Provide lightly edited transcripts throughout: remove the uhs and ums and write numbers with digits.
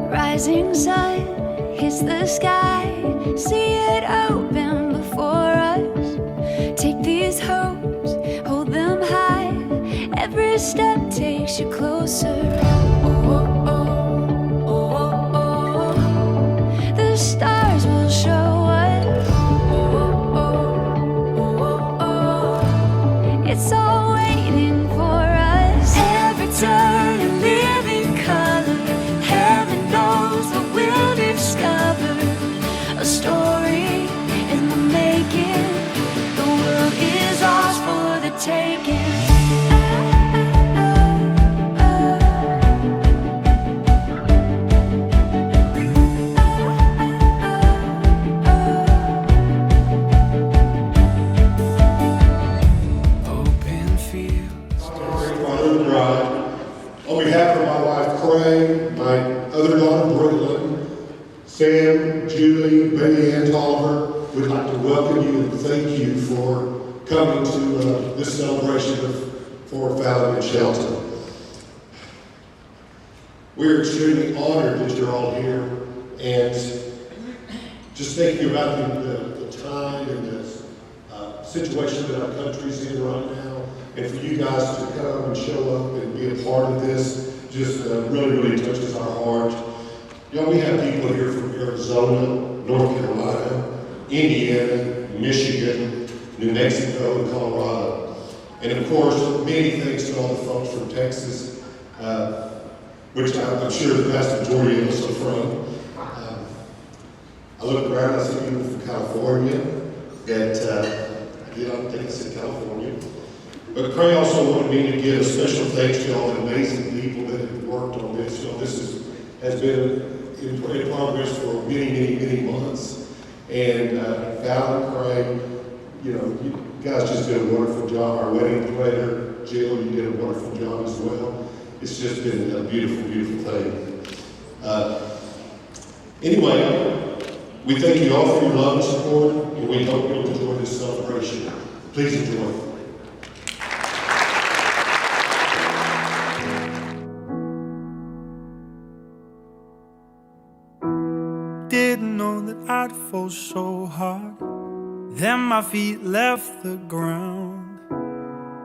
Rising sun hits the sky, see it open before us. Take these hopes, hold them high. Every step takes you closer. Oh, oh, oh, oh, oh, oh. The stars will show us. Oh, oh, oh, oh, oh. It's all waiting for us. Every turn a living color. Heaven knows that we'll discover a story in the making. The world is ours for the taking. On behalf of my wife, Cre8ive, my other daughter, Brooklyn, Sam, Julie, Betty Ann Toliver, we'd like to welcome you and thank you for coming to this celebration for Fallon and Shelton. We're extremely honored that you're all here, and just thinking about the time and the situation that our country's in right now, and for you guys to come and show up and be a part of this just really touches our heart. You know, we have people here from Arizona, North Carolina, Indiana, Michigan, New Mexico, and Colorado. And of course, many thanks to all the folks from Texas, which I'm sure the vast majority of us are from. I look around, I see people from California that, I don't think I said California. But Cre8ive also wanted me to give a special thanks to all the amazing people that have worked on this. You know, this has been in progress for many months. And Fallon, Cre8ive, you know, you guys just did a wonderful job. Our wedding planner, Jill, you did a wonderful job as well. It's just been a beautiful thing. Anyway, we thank you all for your love and support, and we hope you'll enjoy this celebration. Please enjoy. Didn't know that I'd fall so hard. Then my feet left the ground.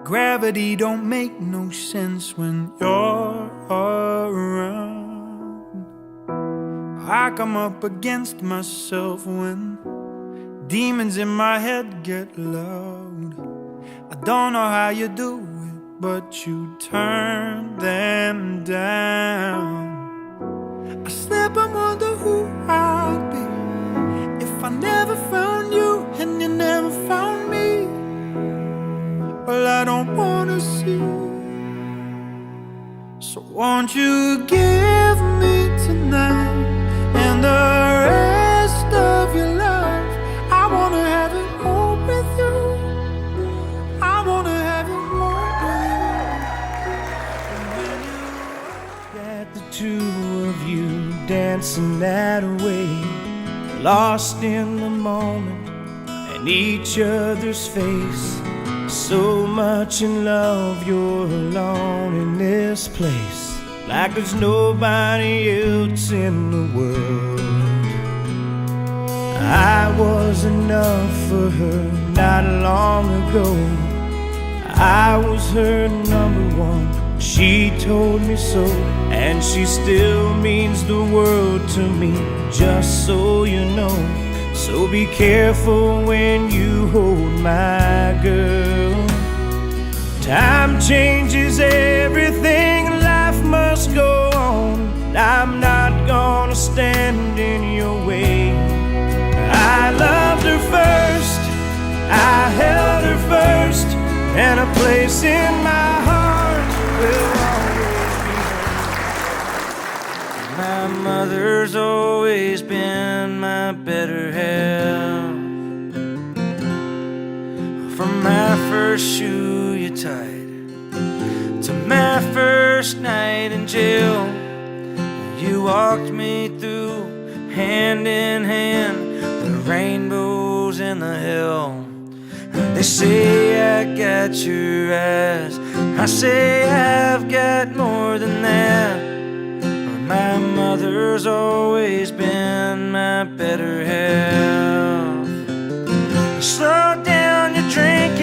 Gravity don't make no sense when you're around. I come up against myself when demons in my head get loud. I don't know how you do it, but you turn them down. I slip and wonder who I'd be if I never found you and you never found me. Well, I don't wanna see. So won't you give me tonight and the rest of your life? I wanna have it all with you. I wanna have it all with you. And when you get the two of you dancing that way, lost in the moment and each other's face, so much in love you're alone in this place, like there's nobody else in the world. I was enough for her not long ago. I was her number one, she told me so, and she still means the world to me, just so you know. So be careful when you hold my girl. Time changes everything, life must go on. I'm not gonna stand in your way. I loved her first, I held her first, and a place in my heart will always be hers. My mother's always been my better half. From my first shoe you tied to my first night in jail, you walked me through hand in hand, the rainbows in the hill. They say I got your eyes, I say I've got more than that. My mother's always been my better half. Slow down your drinking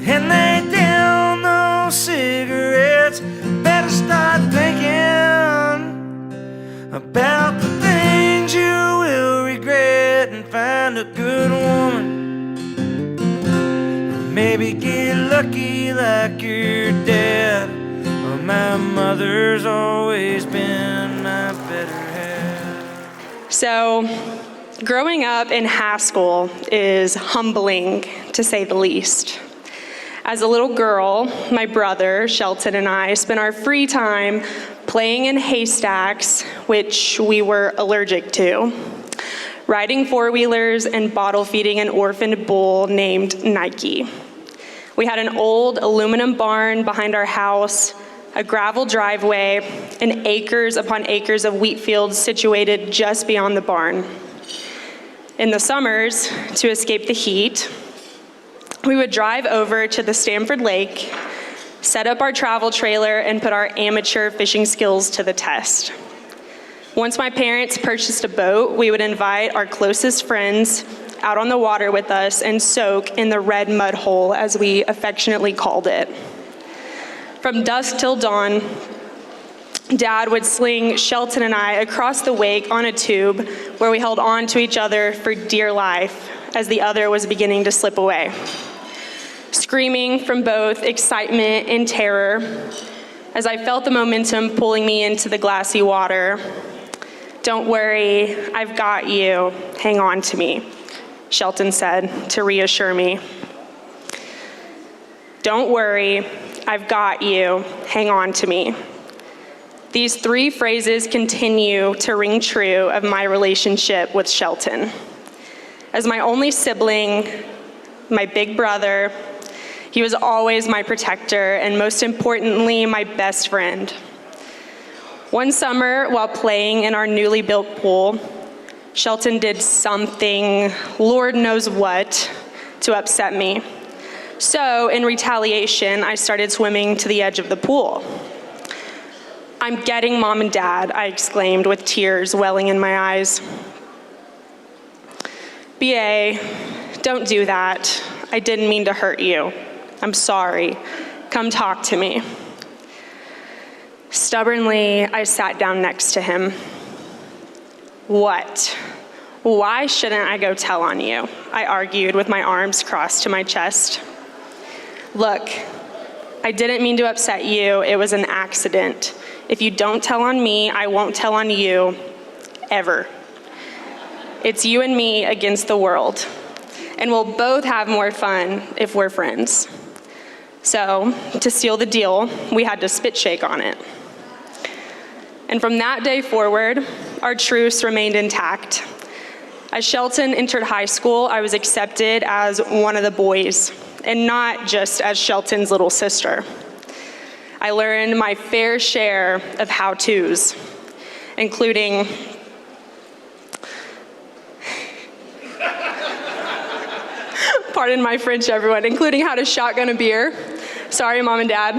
and lay down those cigarettes. Better start thinking about the things you will regret and find a good woman. Maybe get lucky like your dad. My mother's always been my better half. So, growing up in Haskell is humbling, to say the least. As a little girl, my brother, Shelton, and I spent our free time playing in haystacks, which we were allergic to, riding four-wheelers, and bottle feeding an orphaned bull named Nike. We had an old aluminum barn behind our house, a gravel driveway, and acres upon acres of wheat fields situated just beyond the barn. In the summers, to escape the heat, we would drive over to the Stamford Lake, set up our travel trailer, and put our amateur fishing skills to the test. Once my parents purchased a boat, we would invite our closest friends out on the water with us and soak in the red mud hole, as we affectionately called it. From dusk till dawn, Dad would sling Shelton and I across the wake on a tube where we held on to each other for dear life as the other was beginning to slip away. Screaming from both excitement and terror as I felt the momentum pulling me into the glassy water. "Don't worry, I've got you. Hang on to me," Shelton said to reassure me. "Don't worry, I've got you. Hang on to me." These three phrases continue to ring true of my relationship with Shelton. As my only sibling, my big brother, he was always my protector and, most importantly, my best friend. One summer, while playing in our newly built pool, Shelton did something, Lord knows what, to upset me. So, in retaliation, I started swimming to the edge of the pool. "I'm getting Mom and Dad," I exclaimed with tears welling in my eyes. "BA, don't do that. I didn't mean to hurt you. I'm sorry. Come talk to me." Stubbornly, I sat down next to him. "What? Why shouldn't I go tell on you?" I argued with my arms crossed to my chest. "Look, I didn't mean to upset you. It was an accident. If you don't tell on me, I won't tell on you, ever. It's you and me against the world, and we'll both have more fun if we're friends." So, to seal the deal, we had to spit shake on it. And from that day forward, our truce remained intact. As Shelton entered high school, I was accepted as one of the boys, and not just as Shelton's little sister. I learned my fair share of how-tos, including pardon my French, everyone, including how to shotgun a beer. Sorry, Mom and Dad.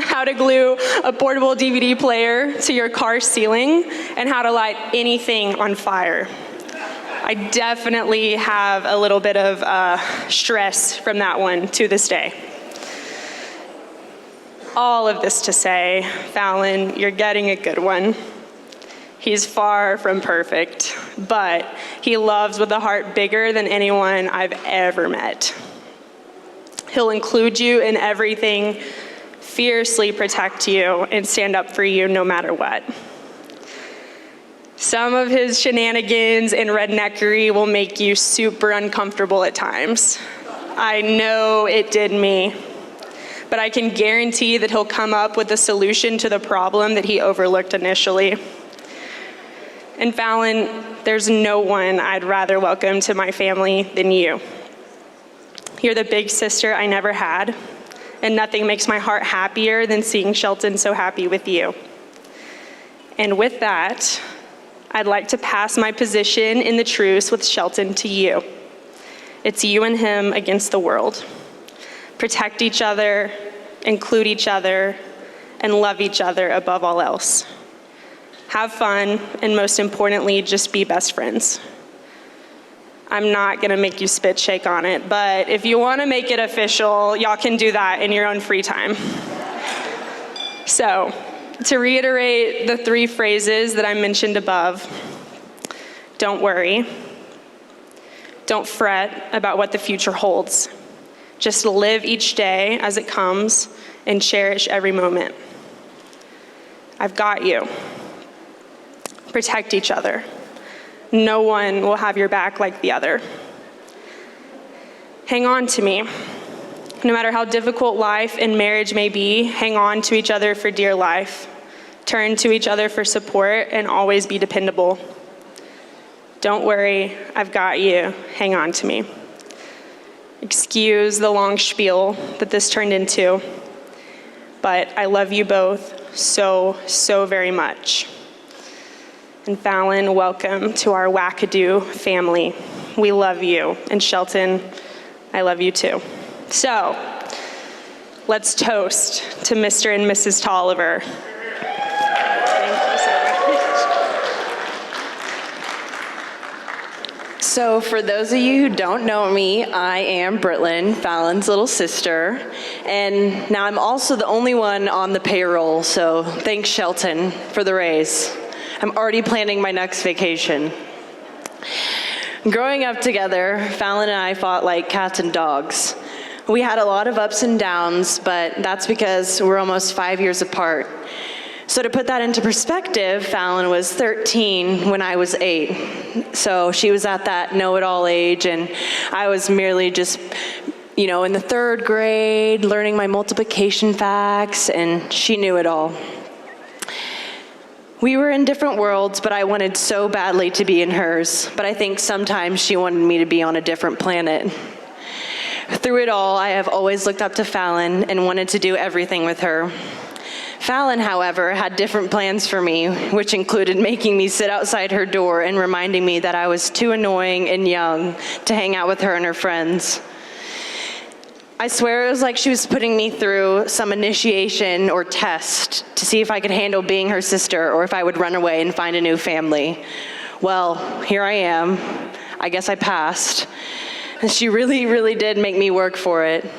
How to glue a portable DVD player to your car ceiling, and how to light anything on fire. I definitely have a little bit of stress from that one to this day. All of this to say, Fallon, you're getting a good one. He's far from perfect, but he loves with a heart bigger than anyone I've ever met. He'll include you in everything, fiercely protect you, and stand up for you no matter what. Some of his shenanigans and redneckery will make you super uncomfortable at times. I know it did me, but I can guarantee that he'll come up with a solution to the problem that he overlooked initially. And Fallon, there's no one I'd rather welcome to my family than you. You're the big sister I never had, and nothing makes my heart happier than seeing Shelton so happy with you. And with that, I'd like to pass my position in the truce with Shelton to you. It's you and him against the world. Protect each other, include each other, and love each other above all else. Have fun, and most importantly, just be best friends. I'm not gonna make you spit shake on it, but if you wanna make it official, y'all can do that in your own free time. So, to reiterate the 3 phrases that I mentioned above, don't worry, don't fret about what the future holds. Just live each day as it comes and cherish every moment. I've got you. Protect each other. No one will have your back like the other. Hang on to me. No matter how difficult life and marriage may be, hang on to each other for dear life. Turn to each other for support and always be dependable. Don't worry, I've got you. Hang on to me. Excuse the long spiel that this turned into, but I love you both so, so very much. And Fallon, welcome to our wackadoo family. We love you. And Shelton, I love you too. So, let's toast to Mr. and Mrs. Toliver. So for those of you who don't know me, I am Britlin, Fallon's little sister, and now I'm also the only one on the payroll, so thanks Shelton for the raise. I'm already planning my next vacation. Growing up together, Fallon and I fought like cats and dogs. We had a lot of ups and downs, but that's because we're almost 5 years apart. So to put that into perspective, Fallon was 13 when I was 8. So she was at that know-it-all age, and I was merely just, in the 3rd grade, learning my multiplication facts, and she knew it all. We were in different worlds, but I wanted so badly to be in hers. But I think sometimes she wanted me to be on a different planet. Through it all, I have always looked up to Fallon and wanted to do everything with her. Fallon, however, had different plans for me, which included making me sit outside her door and reminding me that I was too annoying and young to hang out with her and her friends. I swear it was like she was putting me through some initiation or test to see if I could handle being her sister or if I would run away and find a new family. Well, here I am. I guess I passed. And she really, really did make me work for it.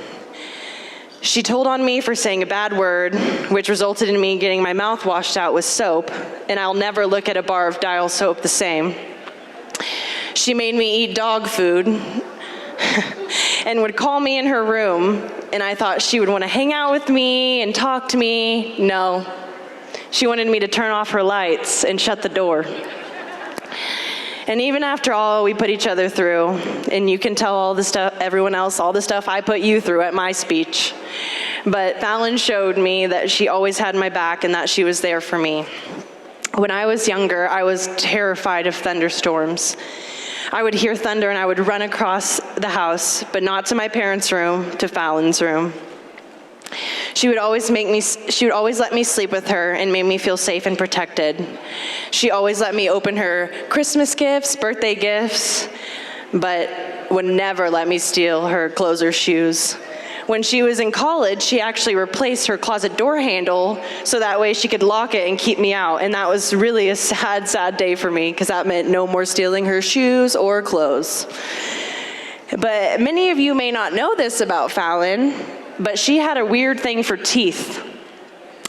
She told on me for saying a bad word, which resulted in me getting my mouth washed out with soap, and I'll never look at a bar of Dial soap the same. She made me eat dog food and would call me in her room, and I thought she would want to hang out with me and talk to me. No, she wanted me to turn off her lights and shut the door. And even after all we put each other through, and you can tell all the stuff, everyone else, all the stuff I put you through at my speech, but Fallon showed me that she always had my back and that she was there for me. When I was younger, I was terrified of thunderstorms. I would hear thunder and I would run across the house, but not to my parents' room, to Fallon's room. She would always let me sleep with her and made me feel safe and protected. She always let me open her Christmas gifts, birthday gifts, but would never let me steal her clothes or shoes. When she was in college, she actually replaced her closet door handle so that way she could lock it and keep me out. And that was really a sad, sad day for me because that meant no more stealing her shoes or clothes. But many of you may not know this about Fallon, but she had a weird thing for teeth.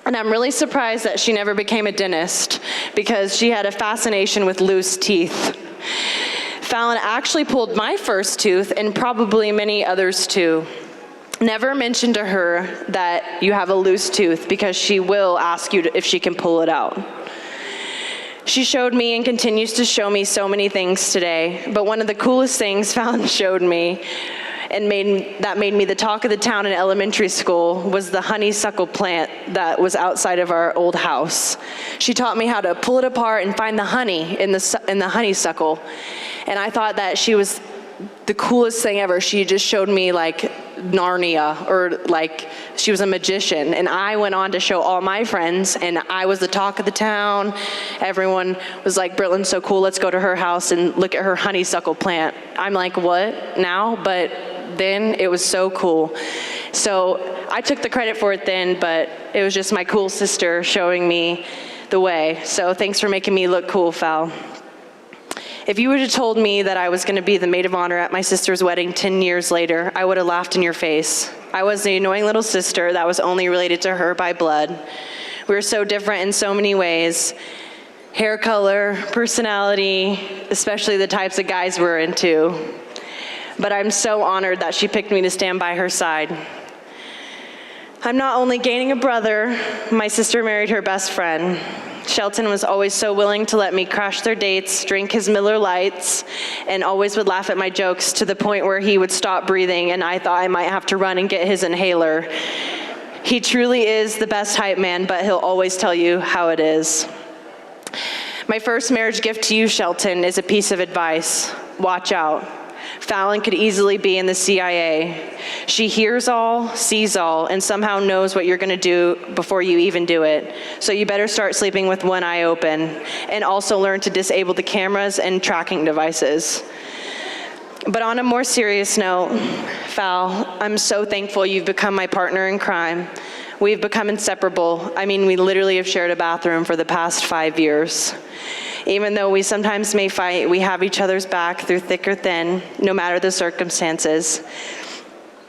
And I'm really surprised that she never became a dentist because she had a fascination with loose teeth. Fallon actually pulled my first tooth and probably many others too. Never mention to her that you have a loose tooth because she will ask you if she can pull it out. She showed me and continues to show me so many things today, but one of the coolest things Fallon showed me and that made me the talk of the town in elementary school was the honeysuckle plant that was outside of our old house. She taught me how to pull it apart and find the honey in the honeysuckle. And I thought that she was the coolest thing ever. She just showed me like Narnia, or like she was a magician. And I went on to show all my friends, and I was the talk of the town. Everyone was like, Britlin's so cool, let's go to her house and look at her honeysuckle plant. I'm like, what now? But then it was so cool. So I took the credit for it then, but it was just my cool sister showing me the way. So thanks for making me look cool, Fal. If you would have told me that I was going to be the maid of honor at my sister's wedding 10 years later, I would have laughed in your face. I was the annoying little sister that was only related to her by blood. We were so different in so many ways. Hair color, personality, especially the types of guys we're into. But I'm so honored that she picked me to stand by her side. I'm not only gaining a brother, my sister married her best friend. Shelton was always so willing to let me crash their dates, drink his Miller Lights, and always would laugh at my jokes to the point where he would stop breathing and I thought I might have to run and get his inhaler. He truly is the best hype man, but he'll always tell you how it is. My first marriage gift to you, Shelton, is a piece of advice. Watch out. Fallon could easily be in the CIA. She hears all, sees all, and somehow knows what you're gonna do before you even do it. So you better start sleeping with one eye open, and also learn to disable the cameras and tracking devices. But on a more serious note, Fal, I'm so thankful you've become my partner in crime. We've become inseparable. I mean, we literally have shared a bathroom for the past 5 years. Even though we sometimes may fight, we have each other's back through thick or thin, no matter the circumstances.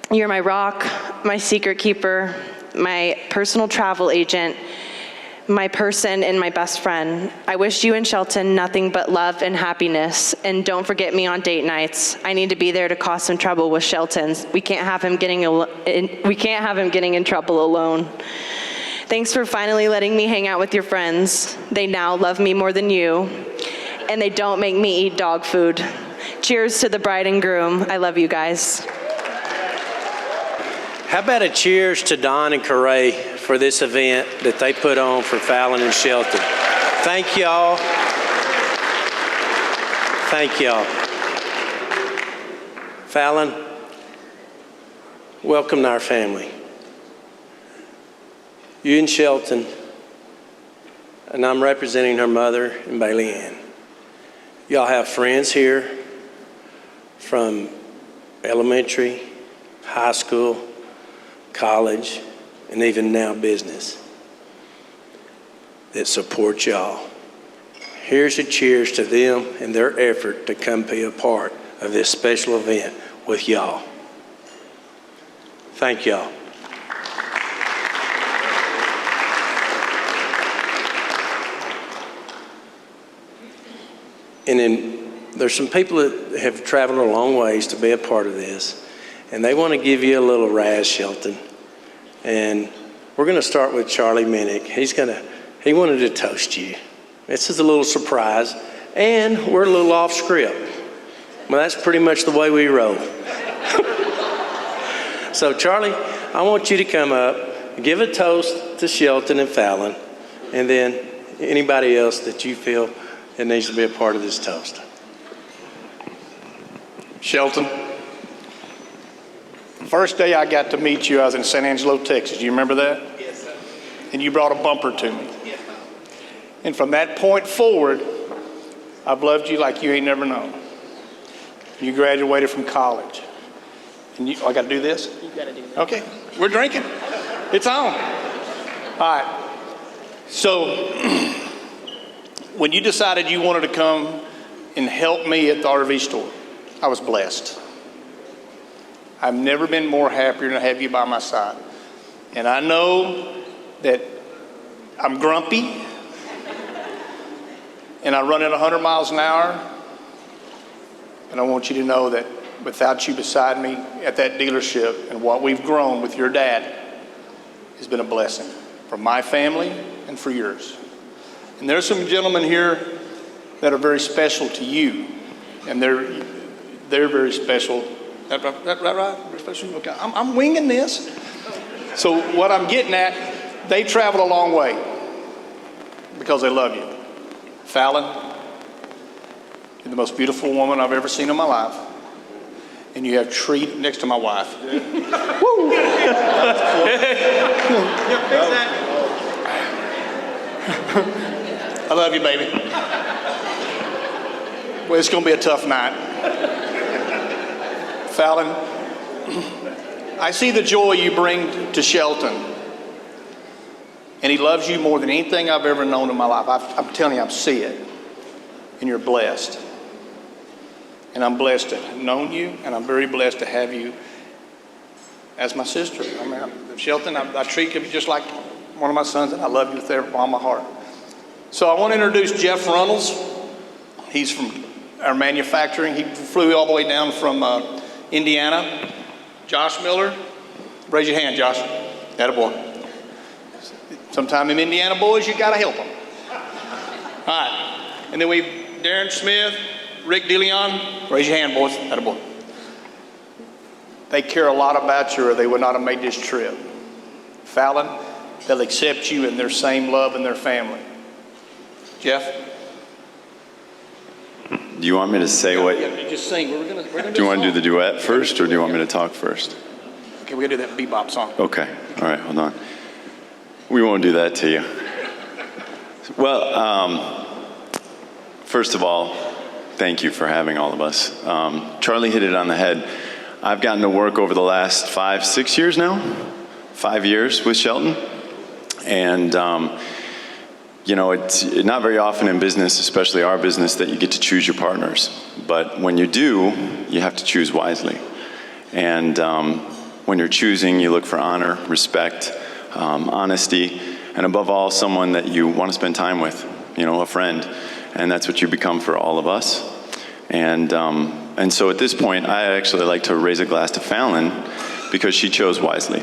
You're my rock, my secret keeper, my personal travel agent, my person, and my best friend. I wish you and Shelton nothing but love and happiness, and don't forget me on date nights. I need to be there to cause some trouble with Shelton. We can't have him getting in trouble alone. Thanks for finally letting me hang out with your friends. They now love me more than you, and they don't make me eat dog food. Cheers to the bride and groom. I love you guys. How about a cheers to Don and Cre8ive for this event that they put on for Fallon and Shelton. Thank y'all. Thank y'all. Fallon, welcome to our family. You and Shelton, and I'm representing her mother and Bailey Ann. Y'all have friends here from elementary, high school, college, and even now business that support y'all. Here's a cheers to them and their effort to come be a part of this special event with y'all. Thank y'all. And then there's some people that have traveled a long ways to be a part of this, and they want to give you a little razz, Shelton. And we're going to start with Charlie Minnick. He wanted to toast you. This is a little surprise, and we're a little off script. Well, that's pretty much the way we roll. So Charlie, I want you to come up, give a toast to Shelton and Fallon, and then anybody else that you feel it needs to be a part of this toast. Shelton, first day I got to meet you, I was in San Angelo, Texas. Do you remember that? Yes, sir. And you brought a bumper to me. Yeah. And from that point forward, I've loved you like you ain't never known. You graduated from college. And I got to do this? You got to do that. Okay, we're drinking. It's on. All right. So, when you decided you wanted to come and help me at the RV store, I was blessed. I've never been more happier to have you by my side. And I know that I'm grumpy and I run at 100 miles an hour. And I want you to know that without you beside me at that dealership and what we've grown with your dad has been a blessing for my family and for yours. And there's some gentlemen here that are very special to you, and they're very special. That right? Very special? Okay. I'm winging this. So what I'm getting at, they travel a long way because they love you. Fallon, you're the most beautiful woman I've ever seen in my life. and you have tree next to my wife. Woo! I love you, baby. Well, it's going to be a tough night. Fallon, I see the joy you bring to Shelton, and he loves you more than anything I've ever known in my life. I'm telling you, I see it, and you're blessed. And I'm blessed to have known you, and I'm very blessed to have you as my sister. I mean, Shelton, I treat you just like one of my sons, and I love you with all my heart. So I want to introduce Jeff Runnels. He's from our manufacturing. He flew all the way down from Indiana. Josh Miller, raise your hand, Josh. Attaboy. Sometime in Indiana, boys, you got to help them. All right. And then we Darren Smith, Rick DeLeon. Raise your hand, boys. Attaboy. They care a lot about you, or they would not have made this trip. Fallon, they'll accept you in their same love and their family. Jeff? Do you want me to say what? Yeah, you just sing. We're gonna Do you want to do the duet first, or do you want me to talk first? Okay, we're going to do that bebop song. Okay. All right, hold on. We won't do that to you. Well, first of all, thank you for having all of us. Charlie hit it on the head. I've gotten to work over the last 5-6 years now, 5 years with Shelton. And, you know, it's not very often in business, especially our business, that you get to choose your partners. But when you do, you have to choose wisely. And when you're choosing, you look for honor, respect, honesty, and above all, someone that you want to spend time with, you know, a friend. And that's what you become for all of us. And so at this point, I actually like to raise a glass to Fallon because she chose wisely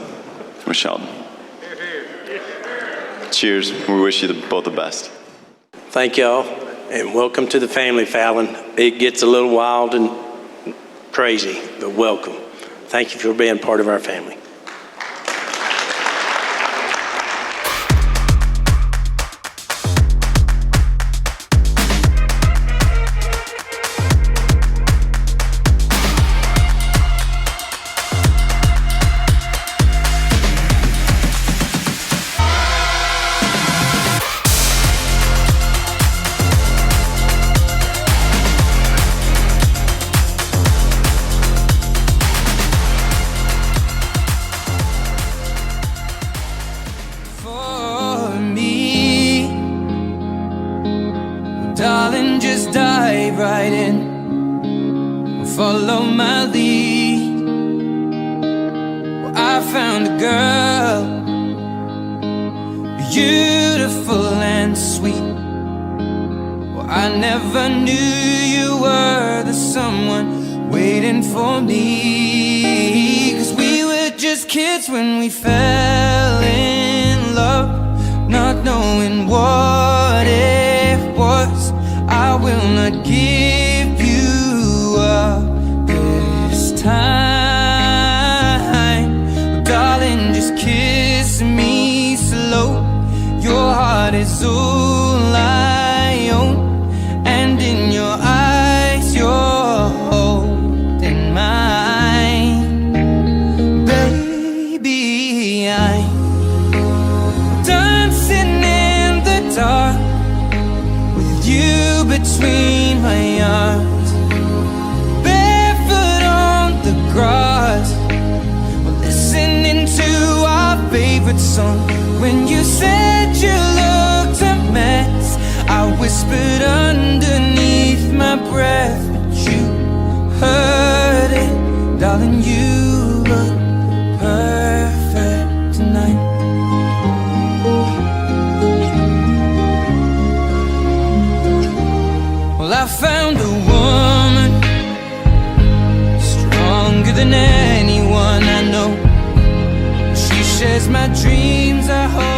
with Shelton. Cheers. We wish you both the best. Thank y'all, and welcome to the family, Fallon. It gets a little wild and crazy, but welcome. Thank you for being part of our family. Darling, just dive right in. Follow my lead. Well, I found a girl, beautiful and sweet. Well, I never knew you were the someone waiting for me. 'Cause we were just kids when we fell in love, not knowing what it was. I will not give you up this time. Oh, darling, just kiss me slow. Your heart is all I own, and in your eyes you're holding mine. Baby, I'm dancing in the dark, you between my arms, barefoot on the grass. We're listening to our favorite song. When you said you looked a mess, I whispered underneath my breath, but you heard it. Darling, you look perfect tonight. Well, I found a woman stronger than anyone I know. She shares my dreams. I hope